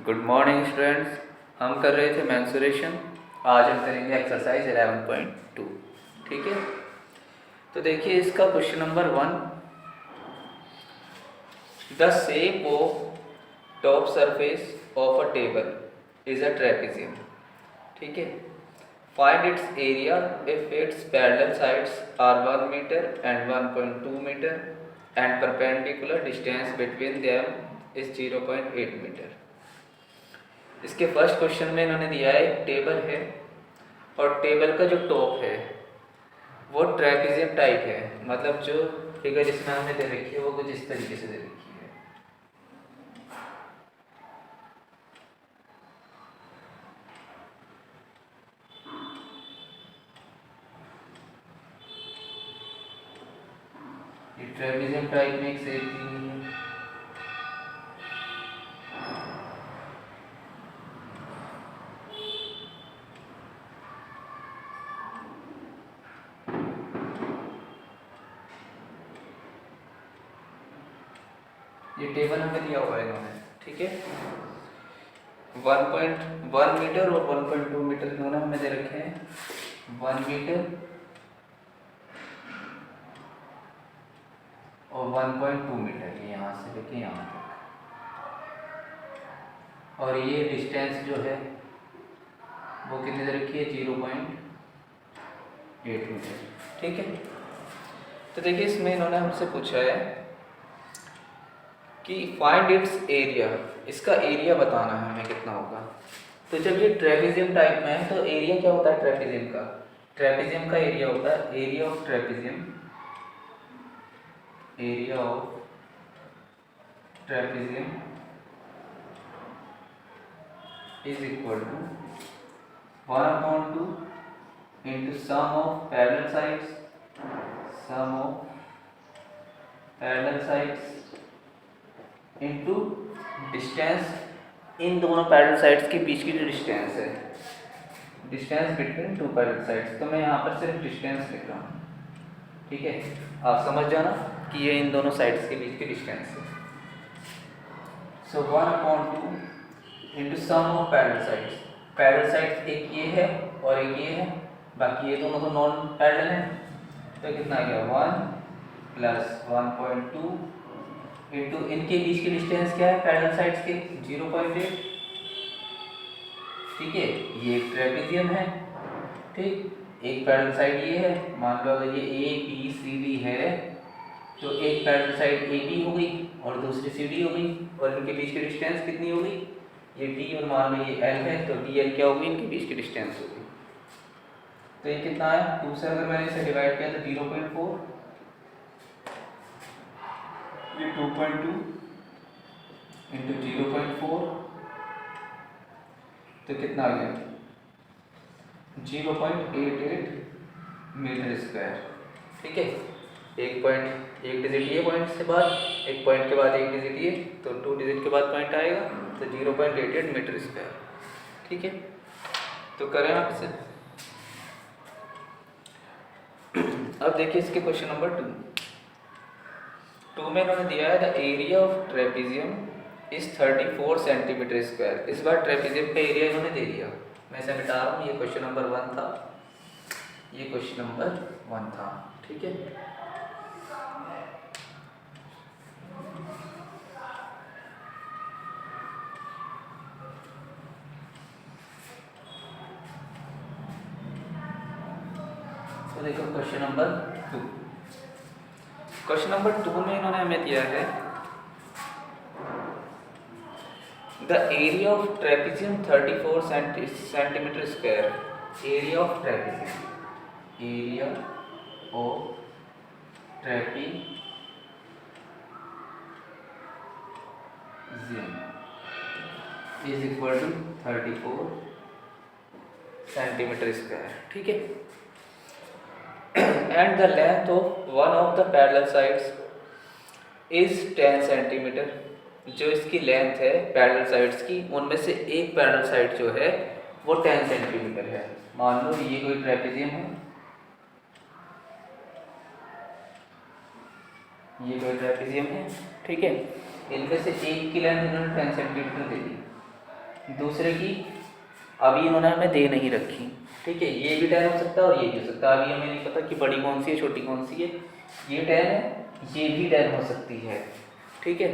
Good morning students. हम कर रहे थे मेंसुरेशन। आज हम करेंगे एक्सरसाइज 11.2। ठीक है, तो देखिए इसका question number 1, the shape of top surface of a table is a trapezium. ठीक है, find its area if its parallel sides are 1 metre and 1.2 metre and perpendicular distance between them is 0.8 metre. इसके first question में इन्होंने दिया है एक table है और टेबल का जो टॉप है वो ट्रेपेजियम टाइप है, मतलब जो फिगर इसमें हमने दे रखी है वो कुछ इस तरीके से दे रखी है। ये ट्रेपेजियम टाइप में एक शेप दी हुई है। ये टेबल हमें दिया हुआ है इन्होंने। ठीक है, 1.1 मीटर और 1.2 मीटर दोनों हमें दे रखे हैं। 1 मीटर और 1.2 मीटर, ये यहाँ से लेके यहाँ तक, और ये डिस्टेंस जो है वो कितनी दे रखी है, 0.8 मीटर। ठीक है, तो देखिए इसमें इन्होंने हमसे पूछा है कि फाइंड इट्स एरिया, इसका एरिया बताना है हमें कितना होगा। तो जब ये ट्रेपेजियम टाइप में है तो एरिया क्या होता है ट्रेपेजियम का? ट्रेपेजियम का एरिया होता है area of trapezium, area of trapezium is equal to 1/2 into sum of parallel sides, sum of parallel sides into distance, इन दोनों पैरेलल साइड्स के बीच की जो डिस्टेंस है, distance between two parallel sides. तो मैं यहाँ पर सिर्फ डिस्टेंस लिख रहा हूँ। ठीक है, आप समझ जाना कि ये इन दोनों साइड्स के बीच की डिस्टेंस है। सो 1/2 into sum of parallel sides, parallel sides एक ये है और एक ये है, बाकी ये दोनों तो नॉन पैरेलल हैं। तो कितना आ गया, 1 प्लस 1.2 इंटू इनके बीच की डिस्टेंस क्या है पैरेलल साइड्स के, 0.8। ठीक है, ये एक ट्रेपेजियम है। ठीक, एक पैरेलल साइड ये है, मान लो अगर ये ए बी सी डी है तो एक पैरेलल साइड ए बी हो गई और दूसरी सी डी हो गई, और इनके बीच की डिस्टेंस कितनी हो गई, ये डी और मान लो ये एल है, तो डी एल क्या होगी, इनके बीच की डिस्टेंस होगी। तो ये कितना है, 2 से अगर मैंने इसे डिवाइड किया तो 0.4, ये 2.2 इंटू 0.4, तो कितना आ गया, 0.88 मीटर स्क्वायर। ठीक है, एक डिजिट ये पॉइंट से बाद, एक पॉइंट के बाद एक डिजिट ये, तो 2 डिजिट के बाद पॉइंट आएगा, तो 0.88 मीटर स्क्वायर। ठीक है, तो करें आप इसे। अब देखिए इसके क्वेश्चन नंबर 2 में इन्होंने दिया है the area of trapezium is 34 centimetre square. इस बार ट्रेपेजियम का एरिया इन्होंने दे दिया, मैं इसे मिटा रहा हूँ। ये क्वेश्चन नंबर 1 था, ये क्वेश्चन नंबर 1 था। ठीक है, तो देखो क्वेश्चन नंबर 2। क्वेश्चन नंबर 2 में इन्होंने हमें दिया है the area of trapezium 34 centimetre square. Area of trapezium, area of trapezium is equal to 34 centimetre square. ठीक है, and the length of one of the parallel sides is 10 centimetre. जो इसकी length है पैरेलल साइड्स की, उनमें से एक parallel side जो है वो 10 सेंटीमीटर है। मान लो ये कोई ट्रेपेजियम है, ये कोई ट्रेपेजियम है। ठीक है, इनमें से एक की लेंथ इन्होंने 10 सेंटीमीटर दे दी, दूसरे की अभी इन्होंने हमें दे नहीं रखी, ठीक है। ये भी tan हो सकता है और ये भी हो सकता है। अभी हमें नहीं पता कि बड़ी कौन सी है छोटी कौन सी है। ये tan है, ये भी tan हो सकती है, ठीक है।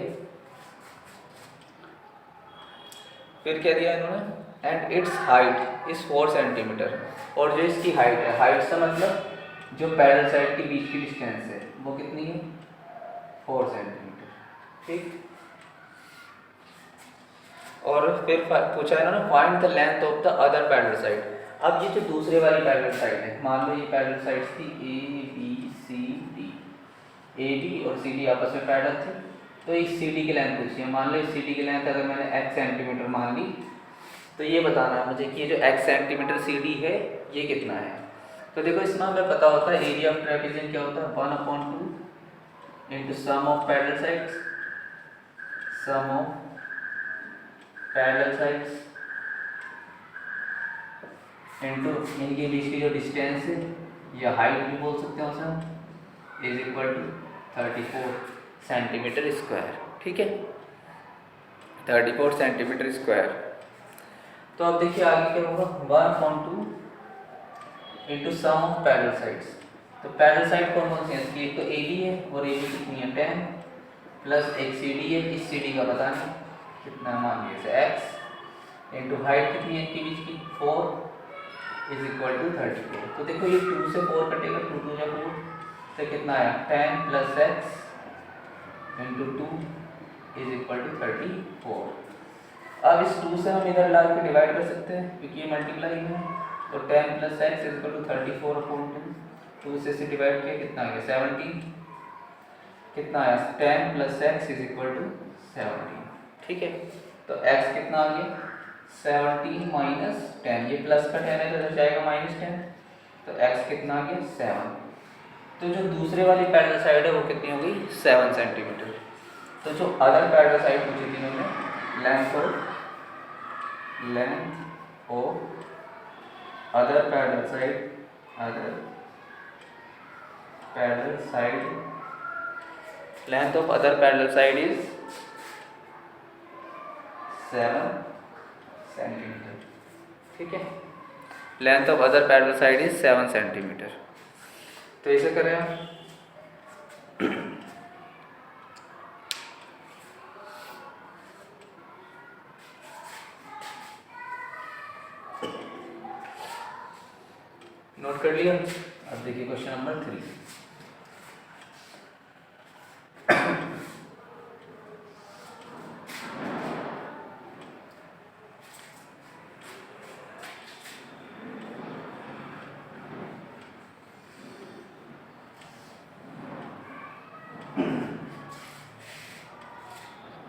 फिर क्या दिया इन्होंने, and it's height is 4 centimetre. और जो इसकी हाइट है, हाइट से मतलब जो पैरेलल साइड के बीच की डिस्टेंस है वो कितनी है, 4 सेंटीमीटर, ठीक। और फिर पूछा है ना, find the length of the other parallel side. अब ये जो दूसरे वाली पैरेलल साइड है, मान लो ये पैरेलल साइड थी A B C D, A B और सी डी आपस में पैरेलल थे, तो इस सी डी की लेंथ पूछी है। मान लो इस सी डी की लेंथ अगर मैंने x सेंटीमीटर मान ली, तो ये बताना है मुझे कि ये जो x सेंटीमीटर सी डी है ये कितना है। तो देखो इसमें हमें पता होता है एरिया ऑफ ट्रेपेजियम क्या होता है, 1/2 into sum of parallel sides, sum of parallel sides into इनके बीच की जो डिस्टेंस है या हाइट भी बोल सकते हैं उसे, is equal to 34 centimetre square, ठीक है, 34 सेंटीमीटर स्क्वायर। तो अब देखिए आगे क्या होगा, 1/2 into sum of parallel sides. तो पैरेलल साइड कौन कौन सी है इसकी, एक तो ए बी है और ए बी कितनी है 10 प्लस एक सी डी है, इस सी डी का पता नहीं कितना, मान लीजिए x इंटू हाइट कितनी है इनके बीच की 4 इज इक्वल टू 34। तो देखो ये 2 से 4 कटेगा, 2 2 या 4, तो कितना आया 10 plus x into 2 is equal to 34। अब इस 2 से हम इधर ला के डिवाइड कर सकते हैं क्योंकि ये मल्टीप्लाई है, तो 10 plus x is equal to 34/2, 2 से डिवाइड किया कितना आ गया 17, कितना आया 10 plus x is equal to 17, ठीक है। तो x कितना आ गया 17 माइनस 10, ये प्लस का 10 है तो हो जाएगा -10, तो x कितना आ गया 7। तो जो दूसरे वाली पैरेलल साइड है वो कितनी हो गई 7 सेंटीमीटर। तो जो अदर पैरेलल साइड पूछी थी मैंने, length of other parallel side, length of other parallel side is 7 centimetre, ठीक है। Length of other parallel side is 7 centimetre. तो इसे करें हम, नोट कर लिया। अब देखिए क्वेश्चन नंबर 3।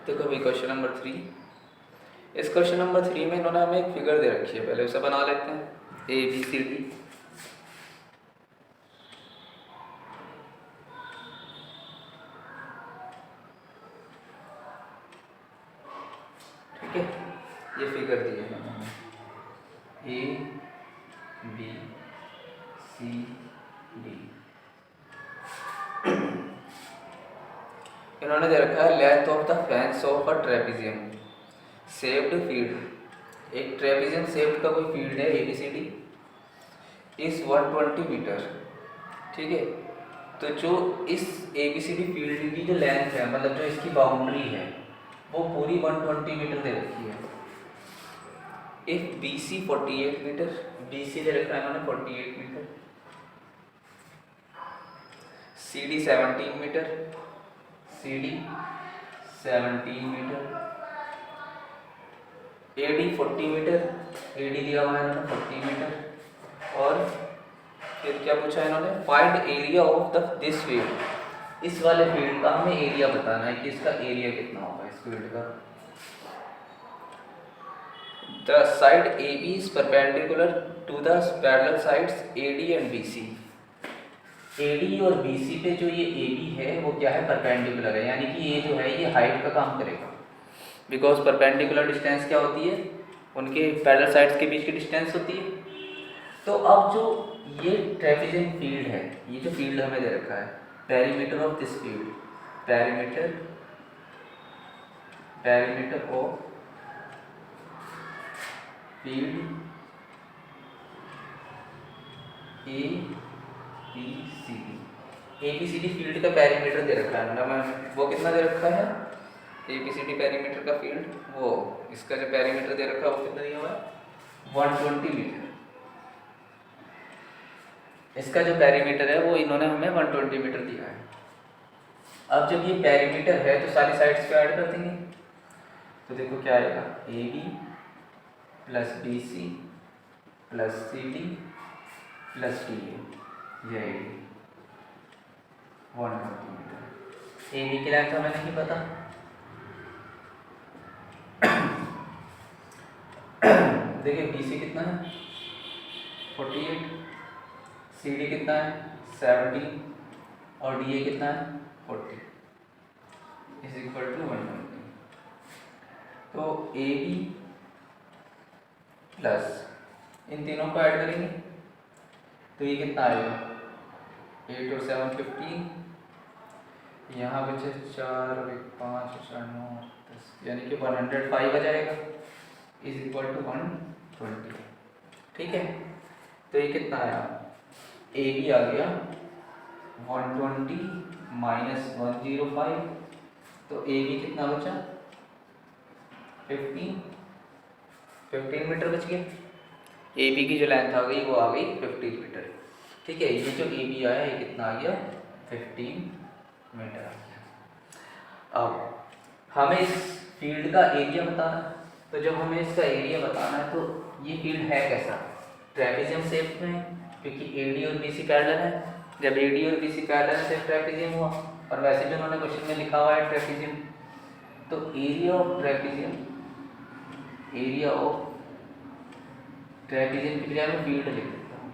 देखो भाई क्वेश्चन नंबर 3, इस क्वेश्चन नंबर 3 में इन्होंने हमें एक फिगर दे रखी है, पहले उसे बना लेते हैं, ए बी सी डी। ठीक है, ये फिगर दी है हमें, ए बी सी डी। इन्होंने दे रखा है length of the fence of a trapezium shaped field. एक ट्रेपेजियम शेप्ड का कोई फील्ड है ABCD इस 120 मीटर, ठीक है। तो जो इस ABCD फील्ड की जो लेंथ है, मतलब जो इसकी बाउंड्री है, वो पूरी 120 मीटर दे रखी है। इफ BC 48 मीटर, BC दे रखा है इन्होंने 48 metre, CD 17 metre, CD 17 metre, AD 40 metre, AD दिया हुआ है इन्होंने 40 मीटर, और फिर क्या पूछा है इन्होंने, find area of the this field. इस वाले फील्ड का हमें एरिया बताना है कि इसका एरिया कितना होगा इस फील्ड का। The side AB is perpendicular to the parallel sides AD and BC। AD और BC पे जो ये AB है वो क्या है, परपेंडिकुलर है, यानी कि ये जो है ये हाइट का काम करेगा, बिकॉज परपेंडिकुलर डिस्टेंस क्या होती है, उनके पैरेलल साइड्स के बीच की डिस्टेंस होती है। तो अब जो ये ट्रेपेजियम फील्ड है, ये जो फील्ड हमें दे रखा है, perimeter of this field, perimeter of field A B C D, A B C D field का पेरीमीटर दे रखा है ना, मैं वो कितना दे रखा है, A B C D perimeter का फील्ड, वो इसका जो पेरीमीटर दे रखा है वो कितना दिया हुआ है 120 मीटर। इसका जो पेरीमीटर है वो इन्होंने हमें 120 मीटर दिया है। अब जब ये पेरीमीटर है तो सारी साइड्स पे ऐड कर देंगे, तो देखो क्या आएगा, A B plus B C plus C D plus D A, ये 120 मीटर। ए बी की लेंथ हमें नहीं पता, देखिए बी सी कितना है 48, सी डी कितना है 70 और डी ए कितना है 40 इज इक्वल टू 120। तो ए बी प्लस इन तीनों को ऐड करेंगे तो ये कितना आएगा 8 और 7 15, यहाँ बचे 4 और 1 5 और 4 9 10, यानी कि 105 आ जाएगा इज इक्वल टू 120। ठीक है, तो ये कितना आया, ए बी आ गया 120 माइनस 105, तो ए बी कितना बचा 15 मीटर बच गया। ए बी की जो लेंथ आ गई वो आ गई 15 मीटर। ठीक है, ये जो ए बी आया ये कितना आ गया 15 मीटर आ गया। अब हमें इस फील्ड का एरिया बताना है, तो जब हमें इसका एरिया बताना है तो ये फील्ड है कैसा, ट्रेपेजियम शेप में, क्योंकि ए डी और बी सी पैरेलल है। जब ए डी और बी सी पैरेलल से ट्रेपेजियम हुआ, और वैसे भी उन्होंने क्वेश्चन में लिखा हुआ है ट्रेपेजियम, तो area of trapezium, area of trapezium की बजाय मैं फील्ड लिख देता हूँ।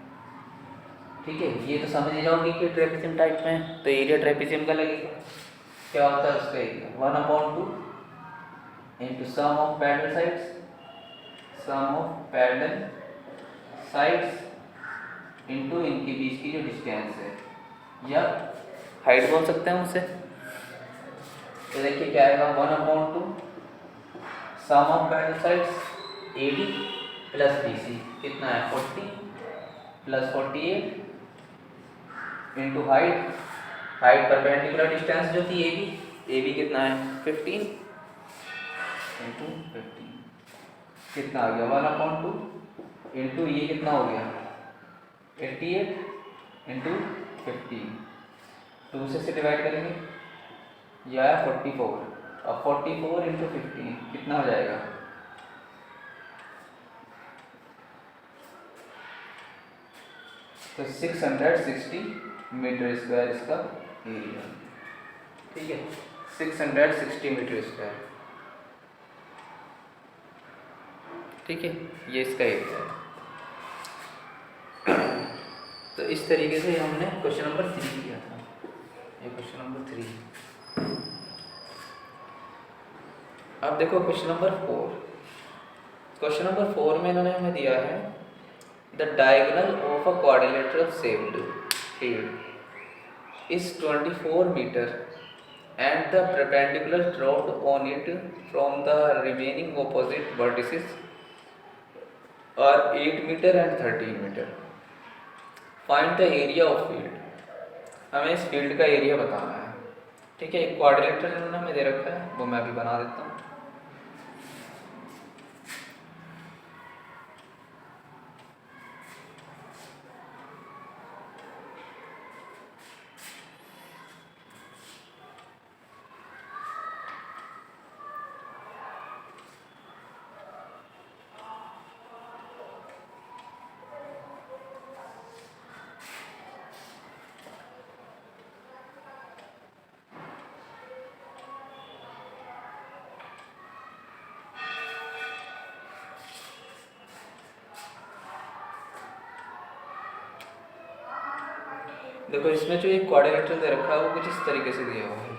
ठीक है, ये तो समझ जाओगे कि ट्रेपेजियम टाइप में है, तो एरिया ट्रेपेजियम का लगेगा। क्या होता है उसका area 1/2 into sum of parallel sides, sum of parallel sides into इनके बीच की जो डिस्टेंस है, या हाइट बोल सकते हैं उसे। तो देखिए क्या आएगा 1/2 sum of parallel sides A D plus B C, कितना है 40 plus 48 into height, height perpendicular distance जो थी ए बी कितना है 15 इंटू 15, कितना आ गया 1/2 इंटू ये कितना हो गया 88 इंटू 15, 2 से डिवाइड करेंगे, यह है 44। अब 44 इंटू 15 कितना हो जाएगा, तो 660 मीटर स्क्वायर इसका एरिया। ठीक है, 660 मीटर स्क्वायर। ठीक है, ये इसका एरिया है। तो इस तरीके से हमने क्वेश्चन नंबर 3 किया था, ये क्वेश्चन नंबर 3। अब देखो क्वेश्चन नंबर 4। क्वेश्चन नंबर 4 में इन्होंने हमें दिया है the diagonal of a quadrilateral shaped field is 24 metre and the perpendicular dropped on it from the remaining opposite vertices are 8 meter and 13 meter. Find the area of field. हमें इस field का area बताना है। ठीक है, एक quadrilateral इन्होंने हमें दे रखा है, वो मैं अभी बना देता हूँ। देखो इसमें जो एक क्वाड्रिलेटरल दे रखा है वो कुछ इस तरीके से दिया हुआ है।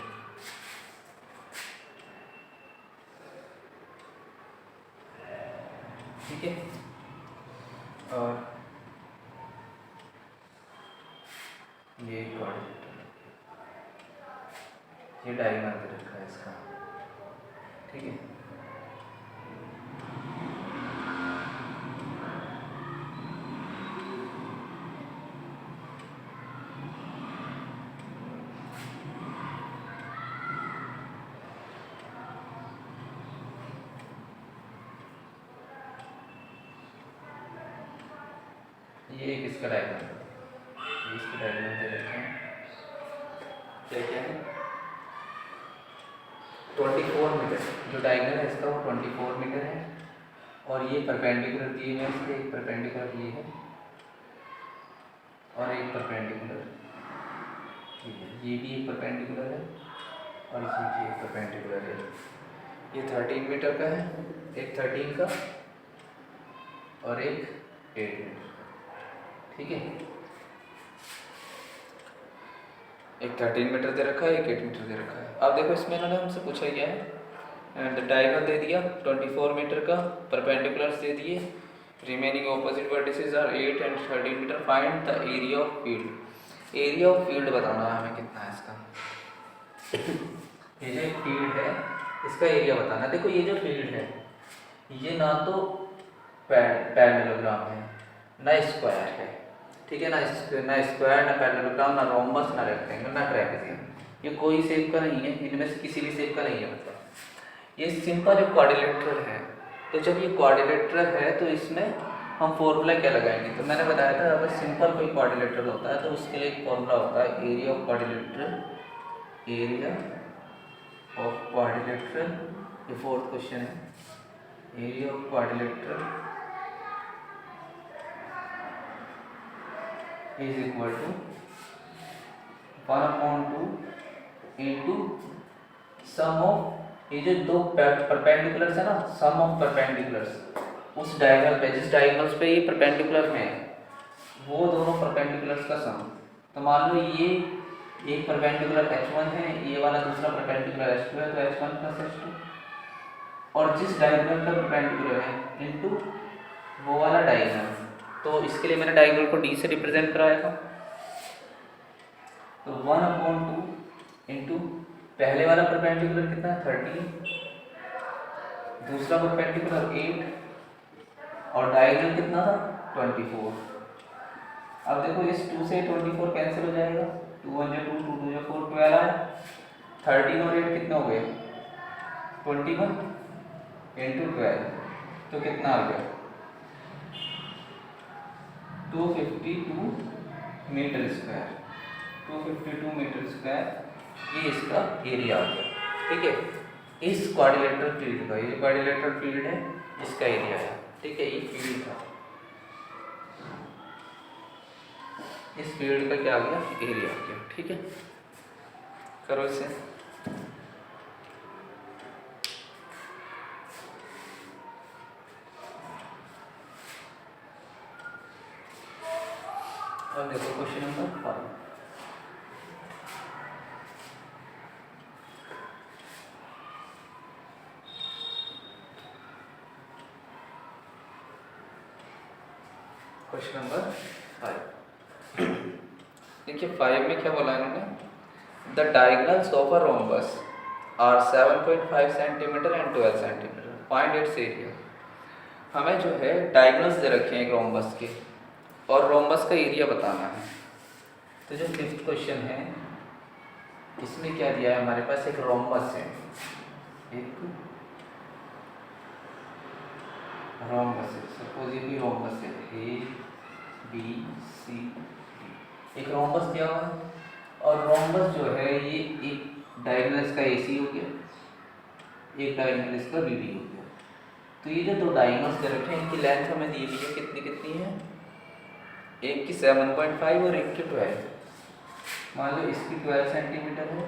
ठीक है, और ये क्वाड्रिलेटरल, ये डायगोनल दे रखा है इसका। ठीक है, ये एक इसका डायग्राम है, ये इसका डायग्राम दे रखे हैं, क्या क्या है 24 मीटर, जो डायग्राम है इसका वो 24 मीटर है। और ये परपेंडिकुलर दिए हुए हैं इसके, एक परपेंडिकुलर ये है और एक परपेंडिकुलर ये भी एक परपेंडिकुलर है और इसमें भी एक परपेंडिकुलर है। ये 13 मीटर का है, एक 13 का और एक 8 मीटर का, ठीक है। एक 13 मीटर दे रखा है, एक 8 मीटर दे रखा है। अब देखो इसमें इन्होंने हमसे पूछा क्या है, डायगोनल दे दिया 24 मीटर का, परपेंडिकुलर्स दे दिए, remaining opposite vertices are 8 and 13 metre, find the area of field. Area of field बताना है हमें कितना है इसका। ये जो एक फील्ड है इसका एरिया बताना है। देखो ये जो फील्ड है ये ना तो पैरेललोग्राम है ना स्क्वायर है, ठीक है, ना स्क्वायर ना पैरेललोग्राम ना रोम्बस ना रेक्टेंगल ना ट्रेपेजियम, ये कोई शेप का नहीं है, इनमें से किसी भी शेप का नहीं है। मतलब ये सिंपल एक क्वाड्रिलेटरल है। तो जब ये क्वाड्रिलेटरल है तो इसमें हम फॉर्मूला क्या लगाएंगे, तो मैंने बताया था अगर सिंपल कोई क्वाड्रिलेटरल होता है तो उसके लिए एक फॉर्मूला होता है area of quadrilateral, area of quadrilateral, ये फोर्थ क्वेश्चन है, area of quadrilateral is equal to 1/2 into sum of, ये जो दो परपेंडिकुलर्स है ना, सम ऑफ परपेंडिकुलर्स उस डायगोनल पे, जिस डायगोनल्स पे ये परपेंडिकुलर हैं वो दोनों परपेंडिकुलर्स का सम। तो मान लो ये एक परपेंडिकुलर h1 है, ये वाला दूसरा परपेंडिकुलर h2 है, तो h1 प्लस h2, और जिस डायगोनल का परपेंडिकुलर है इनटू वो वाला डायगोनल। तो इसके लिए मैंने डायगोनल को d से रिप्रेजेंट कराया था, तो 1/2 इंटू पहले वाला परपेंडिकुलर कितना है 13, दूसरा परपेंडिकुलर 8 और डायगोनल कितना था 24। अब देखो इस 2 से 24 कैंसिल हो जाएगा, 2 1 2 2 2 4 12 है, 13 और 8 कितने हो गए 21 इंटू 12, तो कितना आ गया 252 मीटर स्क्वायर, 252 मीटर स्क्वायर, ये इसका एरिया आ गया, ठीक है। इस क्वाड्रिलेटरल फील्ड का, ये क्वाड्रिलेटरल फील्ड है, इसका एरिया है, ठीक है, ये फील्ड था, इस फील्ड का क्या आ गया एरिया आ गया, ठीक है। करो इसे, अब देखो क्वेश्चन नंबर 5। क्वेश्चन नंबर 5, देखिए 5 में क्या बोला इन्होंने, the diagonals of a rhombus are 7.5 centimetre and 12 centimetre, find its area. हमें जो है डायगोनल्स दे रखे हैं एक रोम्बस के और रोम्बस का एरिया बताना है। तो जो 5th क्वेश्चन है इसमें क्या दिया है, हमारे पास एक रोम्बस है, एक रोम्बस है, सपोज ये कोई रोम्बस है ए बी सी डी, एक रोम्बस दिया हुआ है और रोम्बस जो है ये एक डायगोनल इसका AC हो गया, एक डायगोनल इसका BD हो गया। तो ये जो दो डायगोनल्स दे रखे हैं इनकी लेंथ हमें दी हुई है, कितनी कितनी है, एक की 7.5 और एक की 12। मान लो इसकी 12 सेंटीमीटर है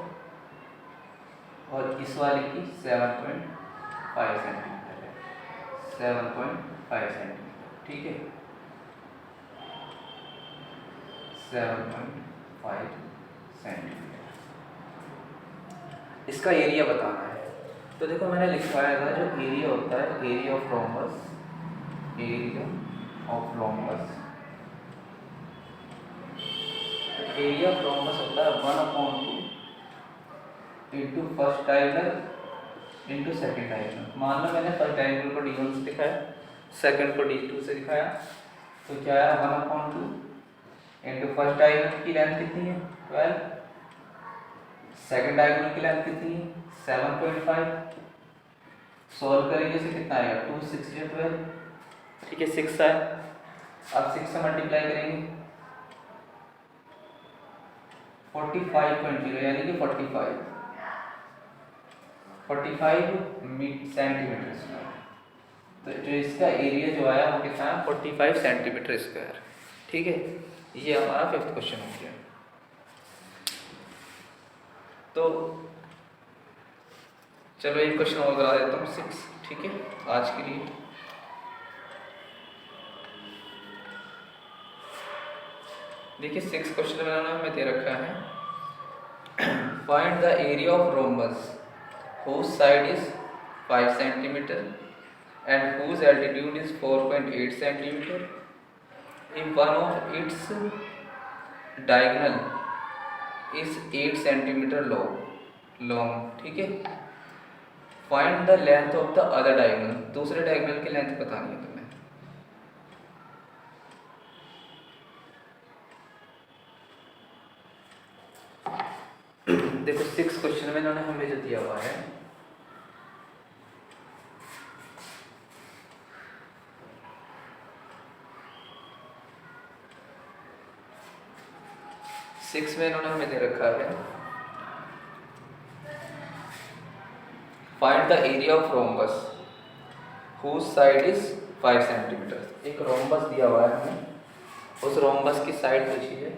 और इस वाले की 7.5 सेंटीमीटर है, 7.5 सेंटीमीटर, ठीक है, 7.5 सेंटीमीटर। इसका एरिया बताना है। तो देखो मैंने लिखवाया था जो एरिया होता है, area of rhombus, area of rhombus, area of rhombus होता है 1/2 into first diagonal into second diagonal. मान लो मैंने फर्स्ट डायगोनल को D1 से दिखाया, सेकेंड को D2 से दिखाया, तो क्या है 1/2 इंटू फर्स्ट डायगोनल की लेंथ कितनी है 12, सेकेंड डायगोनल की लेंथ कितनी है 7.5, सॉल्व करेंगे से कितना आएगा 2 6 12, ठीक है 6 आया, अब 6 से मल्टीप्लाई करेंगे 45.0 यानी कि 45 सेंटीमीटर स्क्वायर। तो जो इसका एरिया जो आया वो कितना है 45 सेंटीमीटर स्क्वायर। ठीक है, ये हमारा 5th क्वेश्चन हो गया। तो चलो एक क्वेश्चन और करा देता हूँ 6। ठीक है, आज के लिए देखिए 6 क्वेश्चन मैंने हमें दे रखा है, find the area of rhombus whose side is 5 centimeter and whose altitude is 4.8 centimeter if one of its diagonal is 8 centimeter long। ठीक है, find the length of the other diagonal, दूसरे डायगोनल की length बतानी है तुम्हें। देखो 6 question में इन्होंने हमें जो दिया हुआ है, सिक्स में इन्होंने हमें दे रखा है find the area of rhombus whose side is 5 centimetre. एक रोम्बस दिया हुआ है हमें, उस रोम्बस की साइड पूछी है।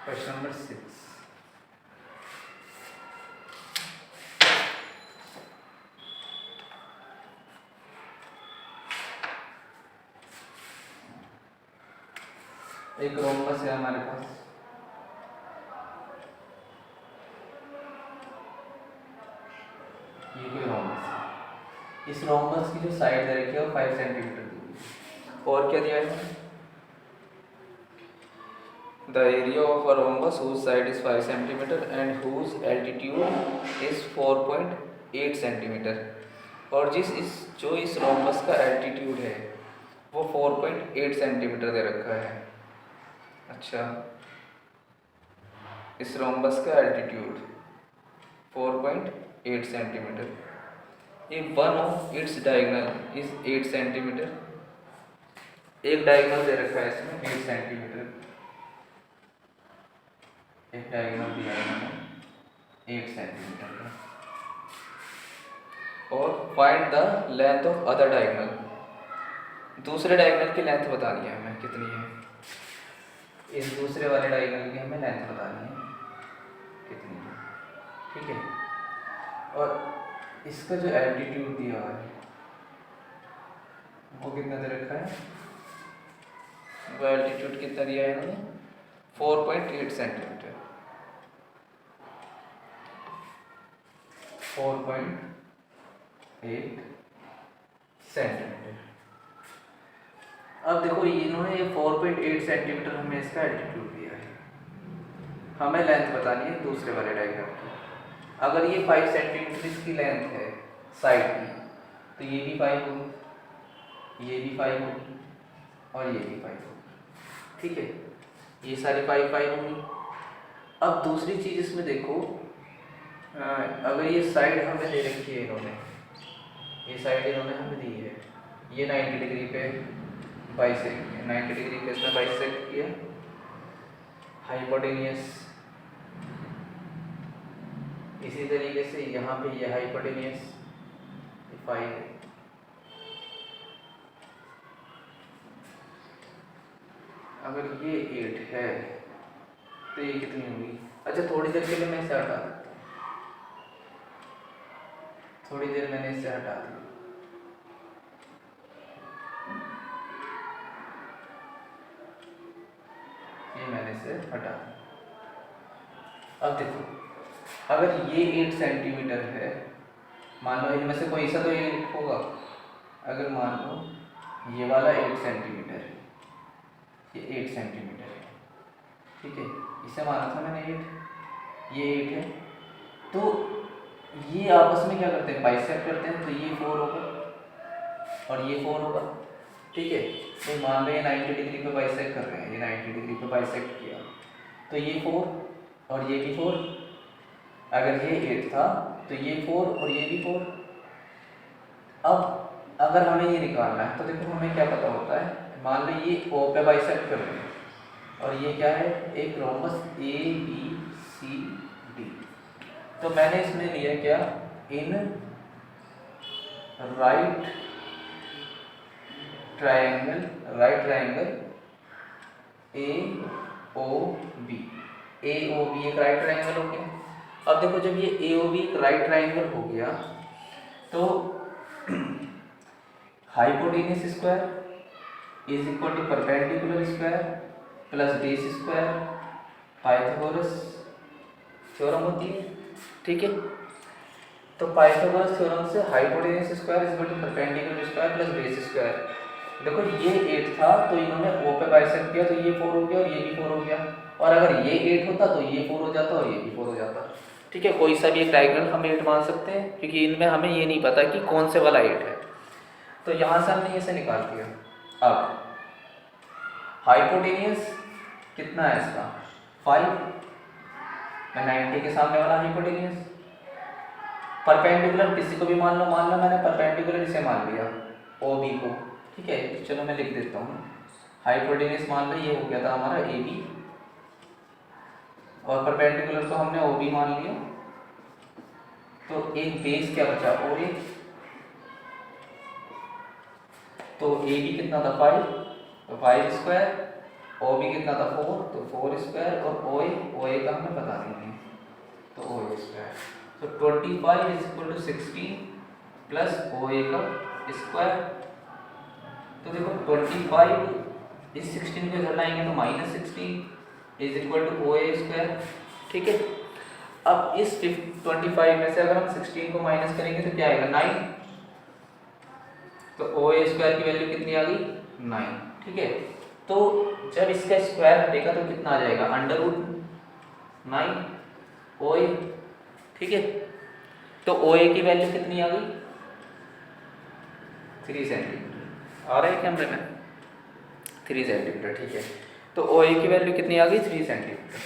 Question number 6। एक रोम्बस है हमारे पास, ये कोई रोम्बस है। इस रोम्बस की जो साइड दे रखी है वो 5 सेंटीमीटर दी हुई है। और क्या दिया है, the area of a rhombus whose side is 5 centimetre and whose altitude is 4.8 centimetre. और जो इस रोम्बस का एल्टीट्यूड है वो 4.8 सेंटीमीटर दे रखा है। अच्छा, इस रोम्बस का altitude 4.8 centimetre, if one of its diagonal is 8 centimetre, एक डायगोनल दे रखा है इसमें 8 सेंटीमीटर, एक डायगोनल दिया है 8 सेंटीमीटर का। और find the length of other diagonal, दूसरे डायगोनल की लेंथ बतानी है हमें कितनी है। इस दूसरे वाले डायगोनल की हमें लेंथ बतानी है कितनी है। ठीक है, और इसका जो एल्टीट्यूड दिया हुआ है वो कितना दे रखा है, वो एल्टीट्यूड कितना दिया है इन्होंने 4.8 सेंटीमीटर। 4.8 सेंटीमीटर। अब देखो इन्होंने ये 4.8 सेंटीमीटर हमें इसका एल्टीट्यूड दिया है, हमें लेंथ बतानी है दूसरे वाले डायग्राम की। अगर ये 5 सेंटीमीटर इसकी लेंथ है साइड की, तो ये भी 5 होगी, ये भी 5 होगी और ये भी 5 होगी। ठीक है, ये सारी 5 होंगी। अब दूसरी चीज़ इसमें देखो, अगर ये साइड हमें दे रखी है इन्होंने, ये साइड इन्होंने हमें दी है, ये 90 डिग्री पे बाइसेक्ट, 90 डिग्री पे इसमें बाइसेक्ट किया, हाइपोटेनियस। इसी तरीके से यहाँ पे ये हाइपोटेनियस 5 है। अगर ये 8 है तो ये कितनी होगी। अच्छा, थोड़ी देर के लिए मैं इसे हटा देता हूँ, थोड़ी देर मैंने इसे हटा दिया। ये मैंने इसे हटा दिया। अब देखो, अगर ये 8 सेंटीमीटर है, मान लो इनमें से कोई सा तो 8 होगा। अगर मान लो ये वाला 8 सेंटीमीटर है, ये 8 सेंटीमीटर है, ठीक है, इसे माना था मैंने 8, ये 8 है, तो ये आपस में क्या करते हैं, बाइसेक्ट करते हैं, तो ये 4 होगा और ये 4 होगा। ठीक है, तो मान लो ये 90 डिग्री पे बाइसेक्ट कर रहे हैं, ये 90 डिग्री पे बाइसेक्ट किया, तो ये 4 और ये भी 4। अगर ये 8 था तो ये 4 और ये भी 4। अब अगर हमें ये निकालना है तो देखो हमें क्या पता होता है, मान लो ये ओ पे बाइसेक्ट कर रहे हैं और ये क्या है, एक rhombus A B C D. तो मैंने इसमें लिया क्या, in right triangle A O B. A O B एक राइट ट्रायंगल हो गया। अब देखो जब ये ए ओ बी एक राइट ट्रायंगल हो गया तो hypotenuse square is equal to perpendicular square plus base square, Pythagoras theorem होती है, ठीक है। तो पाइथागोरस थ्योरम से hypotenuse square is equal to perpendicular square plus base square. देखो ये 8 था तो इन्होंने ओ पे बाइसेक्ट किया तो ये 4 हो गया और ये भी 4 हो गया, और अगर ये 8 होता तो ये 4 हो जाता और ये भी 4 हो जाता, ठीक है। कोई सा भी एक डायगोनल हम 8 मान सकते हैं क्योंकि इनमें हमें ये नहीं पता कि कौन से वाला 8 है। तो यहाँ से हमने इसे निकाल दिया। अब हाइपोटेनियस कितना है इसका 5, मैं 90 के सामने वाला हाइपोटेनियस। परपेंडिकुलर किसी को भी मान लो मैंने परपेंडिकुलर इसे मान लिया ओ बी को, ठीक है। चलो मैं लिख देता हूँ, हाइपोटेनियस मान लो ये हो गया था हमारा ए बी और परपेंडिकुलर को हमने ओ बी मान लिया। तो एक बेस क्या बचा ओ ए, तो ए बी कितना था 5, तो 5 स्क्वायर, ओ बी कितना था 4, तो 4 स्क्वायर, और ओ ए का हमें पता नहीं है तो ओ ए स्क्वायर। तो 25 is equal to 16 plus O A का स्क्वायर। तो देखो 25 इस 16 को इधर लाएंगे तो -16 is equal to O A square, ठीक है। अब इस 25 में से अगर हम 16 को माइनस करेंगे तो क्या आएगा 9, तो ओ ए स्क्वायर की वैल्यू कितनी आ गई 9, ठीक है। तो जब इसका स्क्वायर हटेगा तो कितना आ जाएगा √9 ओ ए, ठीक है। तो ओ ए की वैल्यू कितनी आ गई 3 सेंटीमीटर, आ रहा है कैमरे में 3 सेंटीमीटर, ठीक है। तो ओ ए की वैल्यू कितनी आ गई 3 सेंटीमीटर।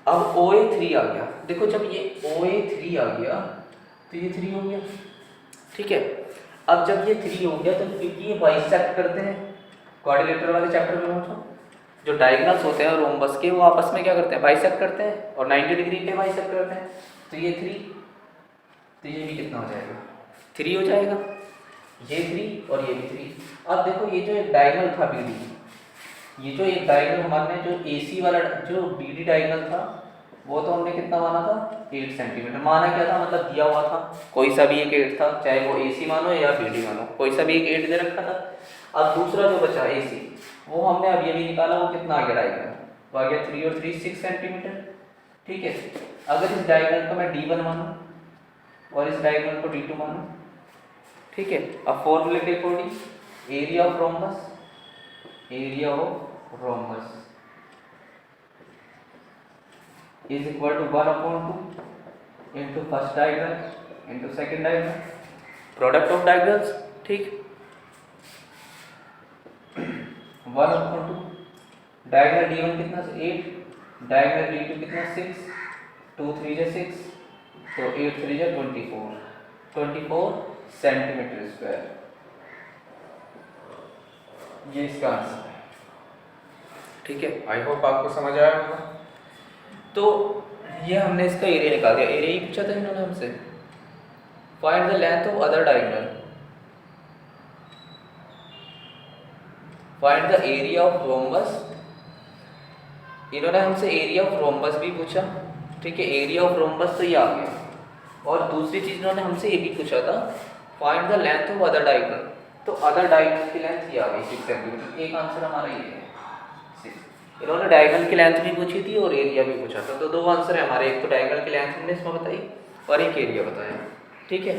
अब ओ ए 3 आ गया, देखो जब ये ओ ए 3 आ गया तो ये 3 हो गया, ठीक है। अब जब ये 3 हो गया तो क्योंकि ये बाइसेक्ट करते हैं, क्वाड्रिलेटरल वाले चैप्टर में पूछो, जो डायगोनल्स होते हैं रोम्बस के वो आपस में क्या करते हैं बाइसेक्ट करते हैं और 90 डिग्री पे बाइसेक्ट करते हैं। तो ये 3, तो ये भी कितना हो जाएगा 3 हो जाएगा, ये 3 और ये भी 3। अब देखो ये जो एक डायगोनल था बी डी, ये जो एक डायगोनल हमारे जो ए सी वाला जो बी डी डायगोनल था वो तो हमने कितना माना था 8 सेंटीमीटर माना, क्या था मतलब दिया हुआ था कोई सा भी एक 8 था, चाहे वो ए सी मानो या बी डी मानो, कोई सा भी एक 8 दे रखा था। अब दूसरा जो बचा ए सी वो हमने अब ये भी निकाला, वो कितना आ गया डायगोनल, वो आ गया 3 और 3 6 सेंटीमीटर, ठीक है। अगर इस डायगोनल को मैं D1 मानूं और इस डायगोनल को D2 मानूं, ठीक है। अब फॉर्मूले के according area of rhombus is equal to 1/2 into first diagonal into second diagonal, product of diagonals, ठीक। 1/2 डायगोनल D1 कितना 8, डायगोनल D2 कितना 6, 2 3 जा 6, तो 8 3 जा 24 सेंटीमीटर स्क्वायर, ये इसका आंसर है, ठीक है। आई होप आपको समझ आया होगा। तो ये हमने इसका एरिया निकाल दिया, एरिया ही पूछा था इन्होंने हमसे, find the length of other diagonal, find the area of rhombus, इन्होंने हमसे एरिया ऑफ रोम्बस भी पूछा, ठीक है। एरिया ऑफ रोम्बस तो ये आ गया, और दूसरी चीज इन्होंने हमसे ये भी पूछा था find the length of other diagonal, तो अदर डायगोनल की लेंथ ये आ गई 6 सेंटीमीटर, एक आंसर हमारा ये है 6। इन्होंने डायगोनल की लेंथ भी पूछी थी और एरिया भी पूछा था, तो 2 आंसर है हमारे, एक तो डायगोनल की लेंथ हमने इसमें बताई और एक एरिया बताया, ठीक है।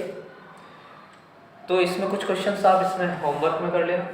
तो इसमें कुछ क्वेश्चन आप इसमें होमवर्क में कर लेना।